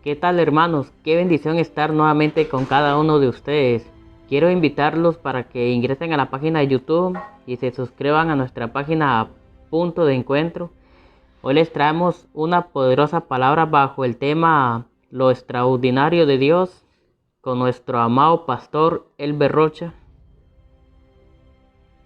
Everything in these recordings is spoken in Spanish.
¿Qué tal, hermanos? Qué bendición estar nuevamente con cada uno de ustedes. Quiero invitarlos para que ingresen a la página de YouTube y se suscriban a nuestra página Punto de Encuentro. Hoy les traemos una poderosa palabra bajo el tema Lo extraordinario de Dios con nuestro amado pastor Elber Rocha.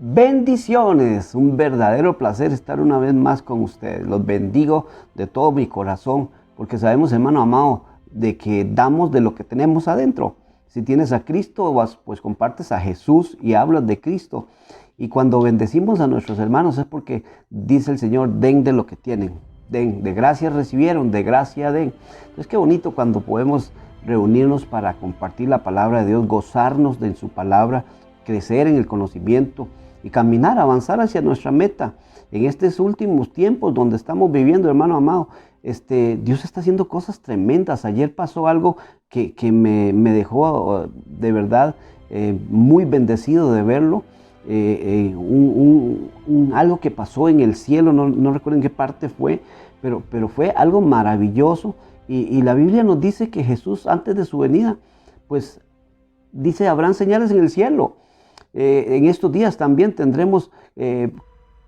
Bendiciones, un verdadero placer estar una vez más con ustedes. Los bendigo de todo mi corazón, porque sabemos, hermano amado, de que damos de lo que tenemos adentro. Si tienes a Cristo, pues compartes a Jesús y hablas de Cristo. Y cuando bendecimos a nuestros hermanos es porque dice el Señor, den de lo que tienen. Den, de gracia recibieron, de gracia den. Entonces qué bonito cuando podemos reunirnos para compartir la palabra de Dios, gozarnos de su palabra, crecer en el conocimiento y caminar, avanzar hacia nuestra meta. En estos últimos tiempos donde estamos viviendo, hermano amado, Dios está haciendo cosas tremendas. Ayer pasó algo que me dejó de verdad muy bendecido de verlo. Algo que pasó en el cielo, no recuerdo en qué parte fue, pero fue algo maravilloso. Y la Biblia nos dice que Jesús, antes de su venida, pues dice, habrán señales en el cielo. En estos días también tendremos,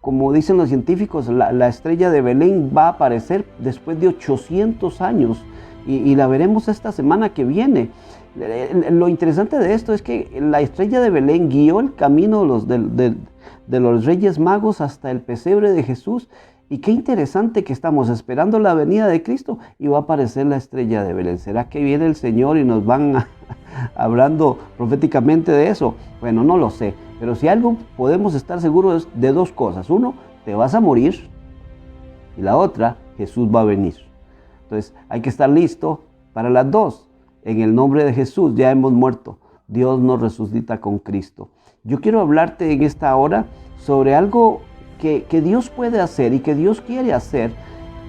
como dicen los científicos, la estrella de Belén va a aparecer después de 800 años y la veremos esta semana que viene. Lo interesante de esto es que la estrella de Belén guió el camino de los Reyes Magos hasta el pesebre de Jesús. Y qué interesante que estamos esperando la venida de Cristo y va a aparecer la estrella de Belén. ¿Será que viene el Señor y nos van hablando proféticamente de eso? Bueno, no lo sé, pero si algo podemos estar seguros de dos cosas. Uno, te vas a morir, y la otra, Jesús va a venir. Entonces hay que estar listo para las dos. En el nombre de Jesús ya hemos muerto. Dios nos resucita con Cristo. Yo quiero hablarte en esta hora sobre algo que Dios puede hacer y que Dios quiere hacer,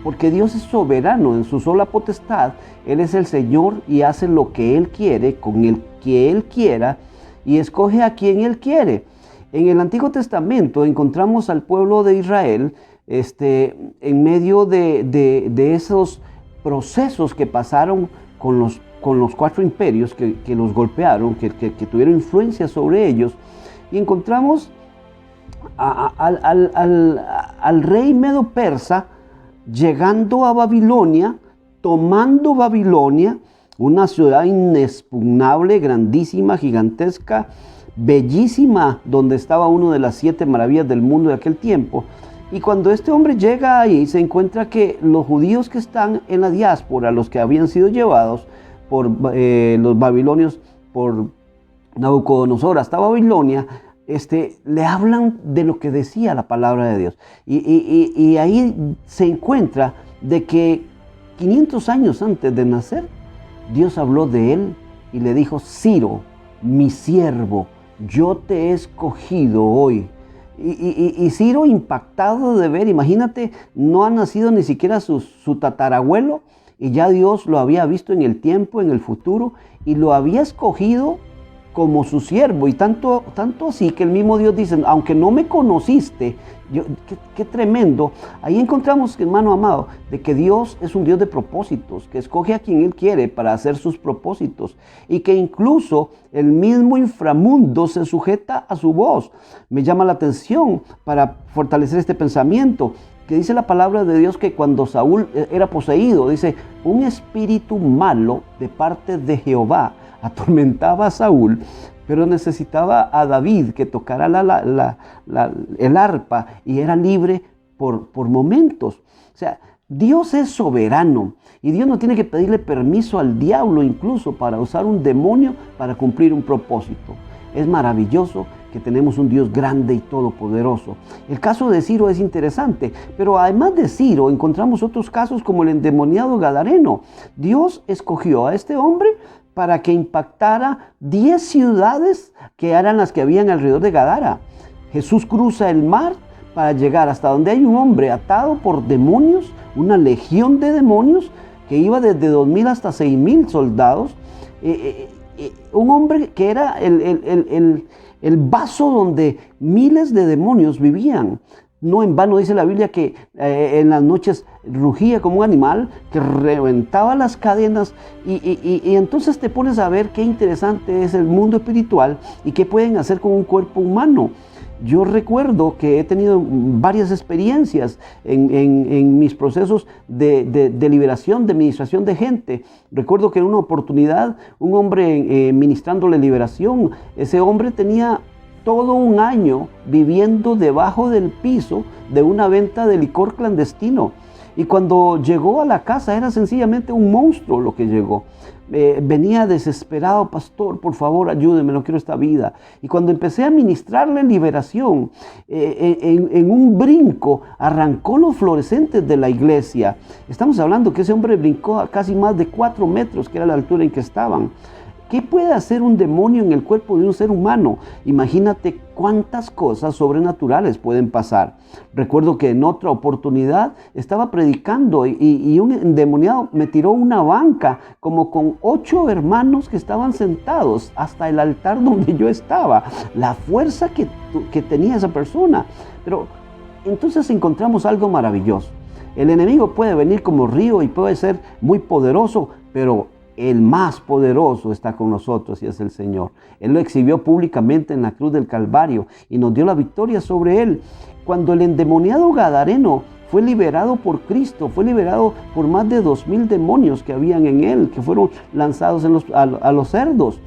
porque Dios es soberano en su sola potestad. Él es el Señor y hace lo que Él quiere, con el que Él quiera, y escoge a quien Él quiere. En el Antiguo Testamento encontramos al pueblo de Israel en medio de esos procesos que pasaron con los cuatro imperios que los golpearon, que tuvieron influencia sobre ellos, y encontramos al rey Medo Persa llegando a Babilonia, tomando Babilonia, una ciudad inexpugnable, grandísima, gigantesca, bellísima, donde estaba una de las 7 maravillas del mundo de aquel tiempo. Y cuando este hombre llega ahí, se encuentra que los judíos que están en la diáspora, los que habían sido llevados por los babilonios, por Nabucodonosor hasta Babilonia, le hablan de lo que decía la palabra de Dios. Y ahí se encuentra de que 500 años antes de nacer, Dios habló de él y le dijo, Ciro, mi siervo, yo te he escogido hoy. Y Ciro, impactado de ver, imagínate, no ha nacido ni siquiera su tatarabuelo, y ya Dios lo había visto en el tiempo, en el futuro, y lo había escogido como su siervo, y tanto así que el mismo Dios dice, aunque no me conociste, qué tremendo. Ahí encontramos, hermano amado, de que Dios es un Dios de propósitos, que escoge a quien Él quiere para hacer sus propósitos, y que incluso el mismo inframundo se sujeta a su voz. Me llama la atención para fortalecer este pensamiento, que dice la palabra de Dios que cuando Saúl era poseído, dice, un espíritu malo de parte de Jehová atormentaba a Saúl, pero necesitaba a David que tocara el arpa y era libre por momentos. O sea, Dios es soberano y Dios no tiene que pedirle permiso al diablo incluso para usar un demonio para cumplir un propósito. Es maravilloso que tenemos un Dios grande y todopoderoso. El caso de Ciro es interesante, pero además de Ciro encontramos otros casos como el endemoniado gadareno. Dios escogió a este hombre para que impactara 10 ciudades que eran las que habían alrededor de Gadara. Jesús cruza el mar para llegar hasta donde hay un hombre atado por demonios, una legión de demonios que iba desde 2,000 hasta 6,000 soldados. Un hombre que era el vaso donde miles de demonios vivían. No en vano dice la Biblia que en las noches rugía como un animal, que reventaba las cadenas y entonces te pones a ver qué interesante es el mundo espiritual y qué pueden hacer con un cuerpo humano. Yo recuerdo que he tenido varias experiencias en mis procesos de liberación, de ministración de gente. Recuerdo que en una oportunidad un hombre ministrándole liberación, ese hombre tenía todo un año viviendo debajo del piso de una venta de licor clandestino. Y cuando llegó a la casa era sencillamente un monstruo lo que llegó. Venía desesperado: pastor, por favor, ayúdeme, no quiero esta vida. Y cuando empecé a ministrarle liberación, en un brinco arrancó los fluorescentes de la iglesia. Estamos hablando que ese hombre brincó a casi más de 4 metros, que era la altura en que estaban. ¿Qué puede hacer un demonio en el cuerpo de un ser humano? Imagínate cuántas cosas sobrenaturales pueden pasar. Recuerdo que en otra oportunidad estaba predicando y un endemoniado me tiró una banca como con 8 hermanos que estaban sentados hasta el altar donde yo estaba. La fuerza que tenía esa persona. Pero entonces encontramos algo maravilloso. El enemigo puede venir como río y puede ser muy poderoso, pero el más poderoso está con nosotros y es el Señor. Él lo exhibió públicamente en la cruz del Calvario y nos dio la victoria sobre él. Cuando el endemoniado gadareno fue liberado por Cristo, fue liberado por más de 2000 demonios que habían en él, que fueron lanzados a los cerdos.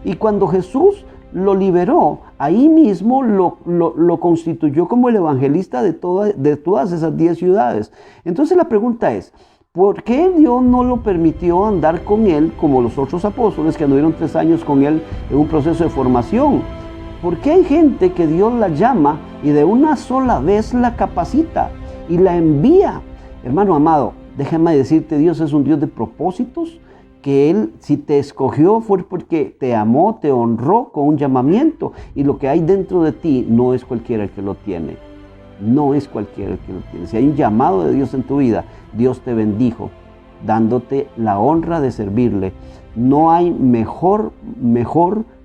Y cuando Jesús lo liberó, ahí mismo lo constituyó como el evangelista de todas esas 10 ciudades. Entonces la pregunta es: ¿por qué Dios no lo permitió andar con él como los otros apóstoles que anduvieron 3 años con él en un proceso de formación? ¿Por qué hay gente que Dios la llama y de una sola vez la capacita y la envía? Hermano amado, déjame decirte, Dios es un Dios de propósitos, que Él, si te escogió, fue porque te amó, te honró con un llamamiento, y lo que hay dentro de ti no es cualquiera el que lo tiene. No es cualquiera el que lo tiene. Si hay un llamado de Dios en tu vida, Dios te bendijo, dándote la honra de servirle. No hay mejor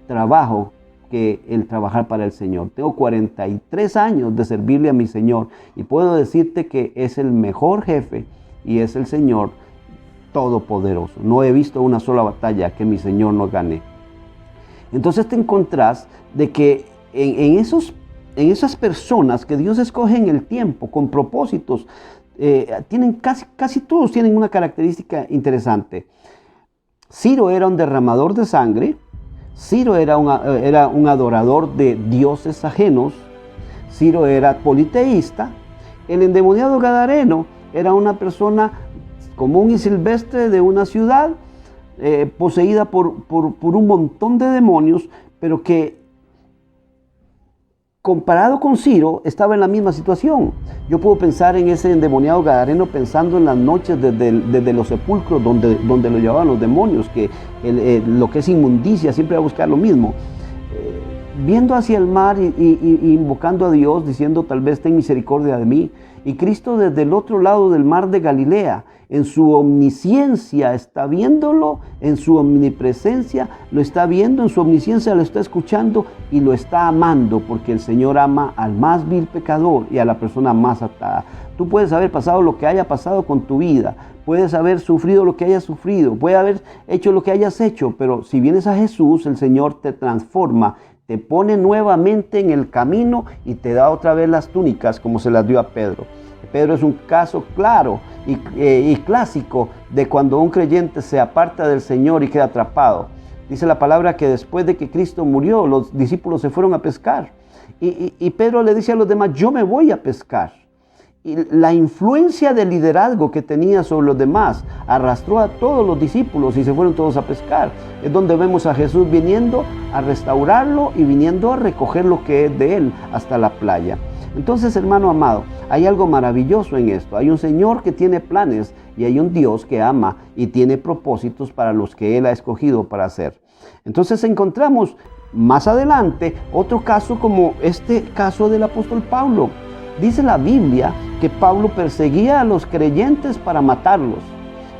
trabajo que el trabajar para el Señor. Tengo 43 años de servirle a mi Señor y puedo decirte que es el mejor jefe y es el Señor todopoderoso. No he visto una sola batalla que mi Señor no gane. Entonces te encontrás de que en esas personas que Dios escoge en el tiempo con propósitos, tienen casi todos tienen una característica interesante. Ciro era un derramador de sangre. Ciro era un adorador de dioses ajenos. Ciro era politeísta. El endemoniado gadareno era una persona común y silvestre de una ciudad, poseída por un montón de demonios, pero que comparado con Ciro, estaba en la misma situación. Yo puedo pensar en ese endemoniado gadareno pensando en las noches desde los sepulcros donde lo llevaban los demonios, que lo que es inmundicia siempre va a buscar lo mismo. Viendo hacia el mar y invocando a Dios, diciendo: tal vez ten misericordia de mí. Y Cristo desde el otro lado del mar de Galilea, en su omnisciencia está viéndolo, en su omnipresencia lo está viendo, en su omnisciencia lo está escuchando y lo está amando, porque el Señor ama al más vil pecador y a la persona más atada. Tú puedes haber pasado lo que haya pasado con tu vida, puedes haber sufrido lo que hayas sufrido, puedes haber hecho lo que hayas hecho, pero si vienes a Jesús, el Señor te transforma, te pone nuevamente en el camino y te da otra vez las túnicas como se las dio a Pedro. Pedro es un caso claro y clásico de cuando un creyente se aparta del Señor y queda atrapado. Dice la palabra que después de que Cristo murió, los discípulos se fueron a pescar. Y Pedro le dice a los demás: yo me voy a pescar. Y la influencia de liderazgo que tenía sobre los demás arrastró a todos los discípulos y se fueron todos a pescar. Es donde vemos a Jesús viniendo a restaurarlo y viniendo a recoger lo que es de él hasta la playa. Entonces, hermano amado, hay algo maravilloso en esto. Hay un Señor que tiene planes y hay un Dios que ama y tiene propósitos para los que Él ha escogido para hacer. Entonces encontramos más adelante otro caso como este caso del apóstol Pablo. Dice la Biblia que Pablo perseguía a los creyentes para matarlos.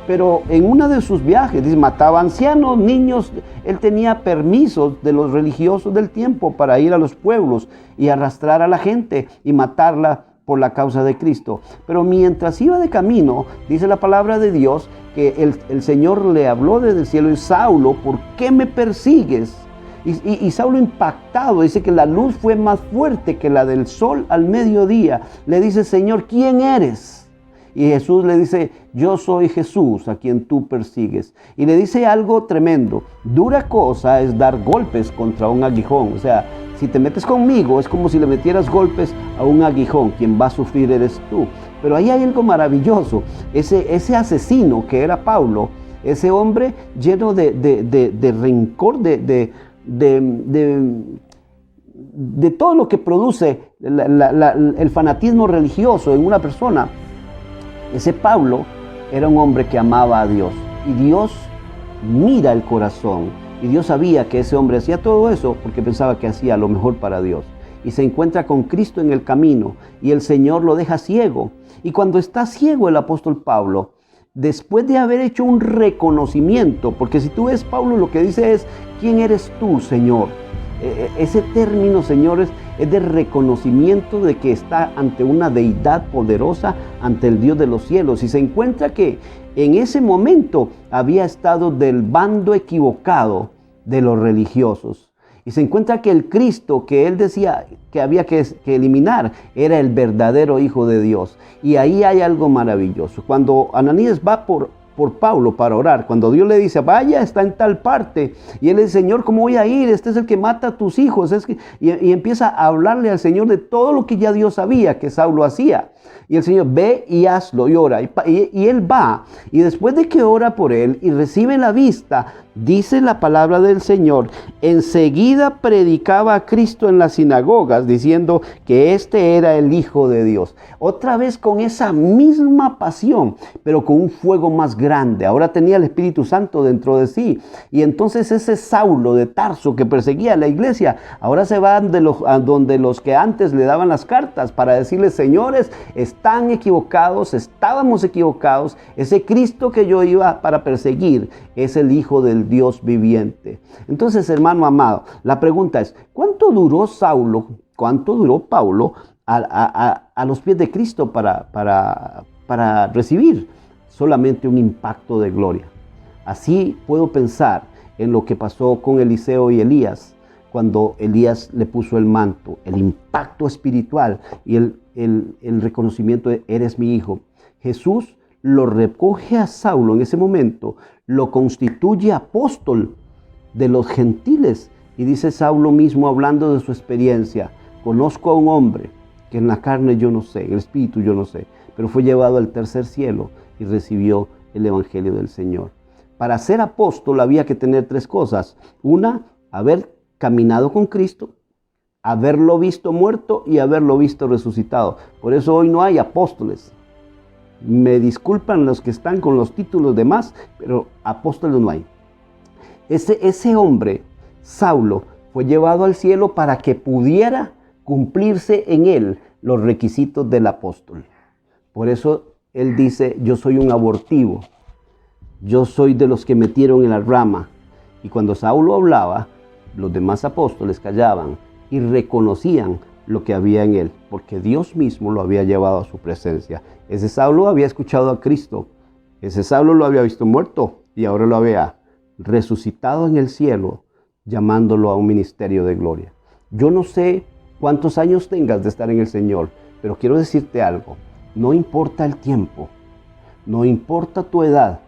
Pero en uno de sus viajes, dice, mataba ancianos, niños. Él tenía permisos de los religiosos del tiempo para ir a los pueblos y arrastrar a la gente y matarla por la causa de Cristo. Pero mientras iba de camino, dice la palabra de Dios, que el Señor le habló desde el cielo: y Saulo, ¿por qué me persigues? Y Saulo, impactado, dice que la luz fue más fuerte que la del sol al mediodía. Le dice: Señor, ¿quién eres? Y Jesús le dice: yo soy Jesús a quien tú persigues. Y le dice algo tremendo: dura cosa es dar golpes contra un aguijón. O sea, si te metes conmigo es como si le metieras golpes a un aguijón. Quien va a sufrir eres tú. Pero ahí hay algo maravilloso. Ese asesino que era Pablo, ese hombre lleno de rencor, de todo lo que produce el fanatismo religioso en una persona. Ese Pablo era un hombre que amaba a Dios, y Dios mira el corazón, y Dios sabía que ese hombre hacía todo eso porque pensaba que hacía lo mejor para Dios, y se encuentra con Cristo en el camino, y el Señor lo deja ciego. Y cuando está ciego el apóstol Pablo, después de haber hecho un reconocimiento, porque si tú ves, Pablo lo que dice es: ¿quién eres tú, Señor? Ese término, señores, es de reconocimiento de que está ante una deidad poderosa, ante el Dios de los cielos, y se encuentra que en ese momento había estado del bando equivocado de los religiosos, y se encuentra que el Cristo que él decía que había que eliminar era el verdadero Hijo de Dios. Y ahí hay algo maravilloso. Cuando Ananías va por Pablo para orar, cuando Dios le dice: vaya, está en tal parte, y él le dice: Señor, ¿cómo voy a ir? Este es el que mata a tus hijos. Y empieza a hablarle al Señor de todo lo que ya Dios sabía que Saulo hacía. Y el Señor: ve y hazlo, y ora. Y él va, y después de que ora por él y recibe la vista, dice la palabra del Señor: enseguida predicaba a Cristo en las sinagogas, diciendo que este era el Hijo de Dios. Otra vez con esa misma pasión, pero con un fuego más grande. Ahora tenía el Espíritu Santo dentro de sí. Y entonces ese Saulo de Tarso que perseguía a la iglesia, ahora se va a donde los que antes le daban las cartas para decirles: señores, están equivocados, estábamos equivocados. Ese Cristo que yo iba para perseguir es el Hijo del Dios viviente. Entonces, hermano amado, la pregunta es: ¿cuánto duró Saulo, cuánto duró Pablo a los pies de Cristo para recibir solamente un impacto de gloria? Así puedo pensar en lo que pasó con Eliseo y Elías, cuando Elías le puso el manto, el impacto espiritual y el reconocimiento de: eres mi hijo. Jesús lo recoge a Saulo en ese momento, lo constituye apóstol de los gentiles, y dice Saulo mismo, hablando de su experiencia: conozco a un hombre que en la carne yo no sé, en el espíritu yo no sé, pero fue llevado al tercer cielo y recibió el evangelio del Señor. Para ser apóstol había que tener tres cosas: una, haber caminado con Cristo, haberlo visto muerto y haberlo visto resucitado. Por eso hoy no hay apóstoles. Me disculpan los que están con los títulos de más, pero apóstoles no hay. Ese hombre, Saulo, fue llevado al cielo para que pudiera cumplirse en él los requisitos del apóstol. Por eso él dice: yo soy un abortivo, yo soy de los que metieron en la rama. Y cuando Saulo hablaba, los demás apóstoles callaban y reconocían lo que había en él, porque Dios mismo lo había llevado a su presencia. Ese Saulo había escuchado a Cristo, ese Saulo lo había visto muerto y ahora lo había resucitado en el cielo, llamándolo a un ministerio de gloria. Yo no sé cuántos años tengas de estar en el Señor, pero quiero decirte algo: no importa el tiempo, no importa tu edad,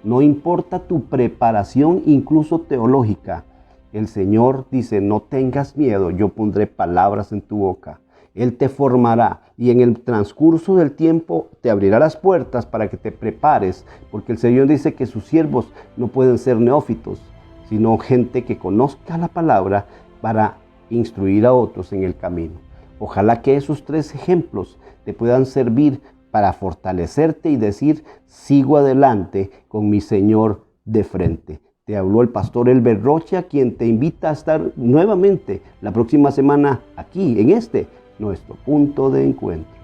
no importa tu preparación, incluso teológica. El Señor dice: no tengas miedo, yo pondré palabras en tu boca. Él te formará y en el transcurso del tiempo te abrirá las puertas para que te prepares, porque el Señor dice que sus siervos no pueden ser neófitos, sino gente que conozca la palabra para instruir a otros en el camino. Ojalá que esos tres ejemplos te puedan servir para fortalecerte y decir: sigo adelante con mi Señor de frente. Te habló el pastor Elber Rocha, quien te invita a estar nuevamente la próxima semana aquí, en nuestro punto de encuentro.